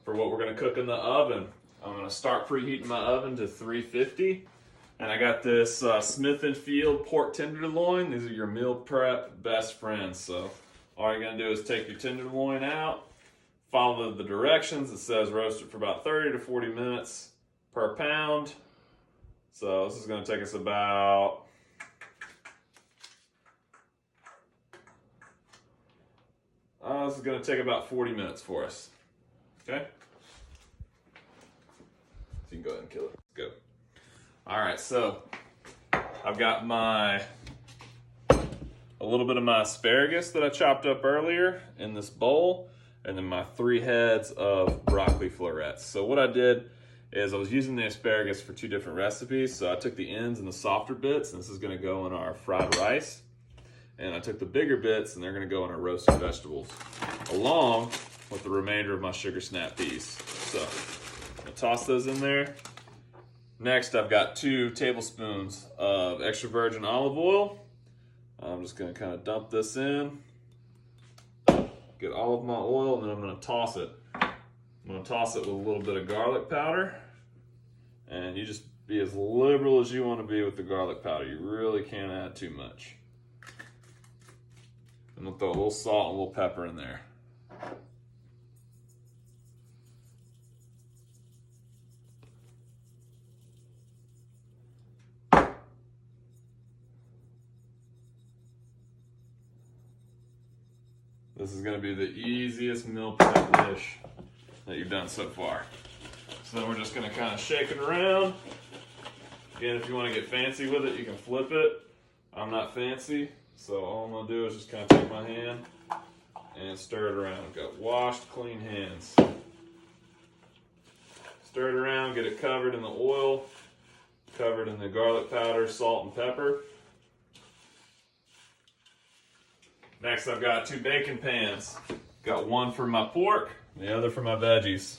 for what we're gonna cook in the oven. I'm gonna start preheating my oven to 350. And I got this Smithfield pork tenderloin. These are your meal prep best friends. So all you're gonna do is take your tenderloin out, follow the directions. It says roast it for about 30 to 40 minutes per pound. So this is gonna take us about this is gonna take about 40 minutes for us. Okay? So you can go ahead and kill it. Go. All right, so I've got a little bit of my asparagus that I chopped up earlier in this bowl, and then my 3 heads of broccoli florets. So what I did is I was using the asparagus for 2 different recipes. So I took the ends and the softer bits, and this is gonna go in our fried rice. And I took the bigger bits, and they're gonna go in our roasted vegetables, along with the remainder of my sugar snap peas. So I'm gonna toss those in there. Next, I've got 2 tablespoons of extra virgin olive oil. I'm just gonna kind of dump this in, get all of my oil, and then I'm gonna toss it. I'm gonna toss it with a little bit of garlic powder, and you just be as liberal as you wanna be with the garlic powder. You really can't add too much. And we'll throw a little salt and a little pepper in there. This is gonna be the easiest meal prep dish that you've done so far. So then we're just gonna kind of shake it around. Again, if you wanna get fancy with it, you can flip it. I'm not fancy, so all I'm gonna do is just kind of take my hand and stir it around. I've got washed, clean hands. Stir it around, get it covered in the oil, covered in the garlic powder, salt, and pepper. Next, I've got 2 baking pans. Got one for my pork, the other for my veggies.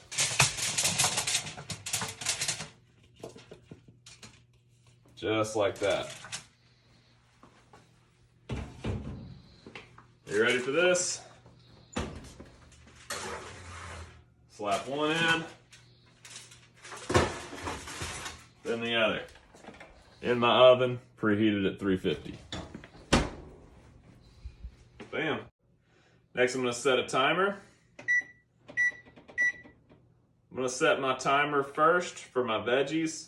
Just like that. You ready for this? Slap one in, then the other. In my oven, preheated at 350. Bam. Next, I'm gonna set a timer. I'm gonna set my timer first for my veggies,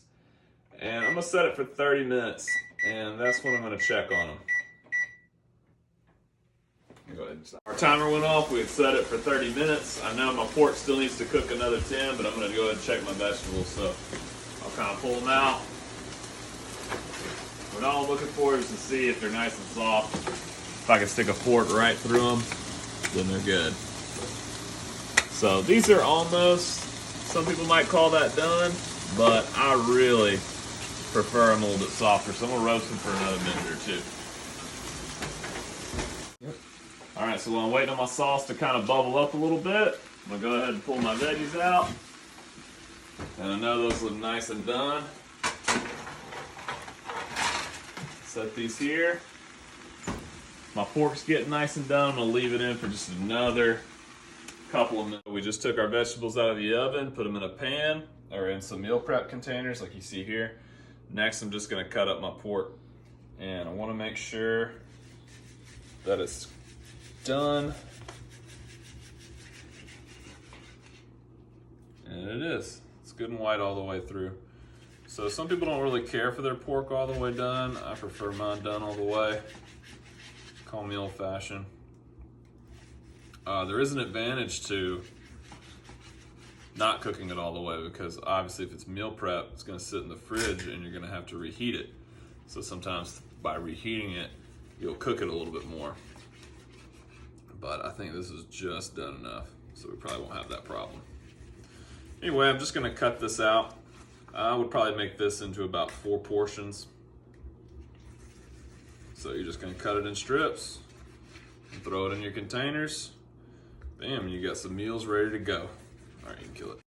and I'm gonna set it for 30 minutes, and that's when I'm gonna check on them. Go ahead and stop. Our timer went off. We had set it for 30 minutes. I know my pork still needs to cook another 10, but I'm gonna go ahead and check my vegetables, so I'll kind of pull them out. What all I'm looking for is to see if they're nice and soft. If I can stick a fork right through them, then they're good. So these are almost, some people might call that done, but I really prefer them a little bit softer, so I'm gonna roast them for another minute or 2. All right, so while I'm waiting on my sauce to kind of bubble up a little bit, I'm gonna go ahead and pull my veggies out. And I know those look nice and done. Set these here. My pork's getting nice and done. I'm gonna leave it in for just another couple of minutes. We just took our vegetables out of the oven, put them in a pan or in some meal prep containers like you see here. Next, I'm just gonna cut up my pork, and I wanna make sure that it's done. And it is. It's good and white all the way through. So some people don't really care for their pork all the way done. I prefer mine done all the way. Call me old fashioned. There is an advantage to not cooking it all the way, because obviously if it's meal prep, it's gonna sit in the fridge and you're gonna have to reheat it. So sometimes by reheating it, you'll cook it a little bit more. But I think this is just done enough, so we probably won't have that problem. Anyway, I'm just gonna cut this out. I would probably make this into about 4 portions. So you're just gonna cut it in strips and throw it in your containers. Bam, you got some meals ready to go. All right, you can kill it.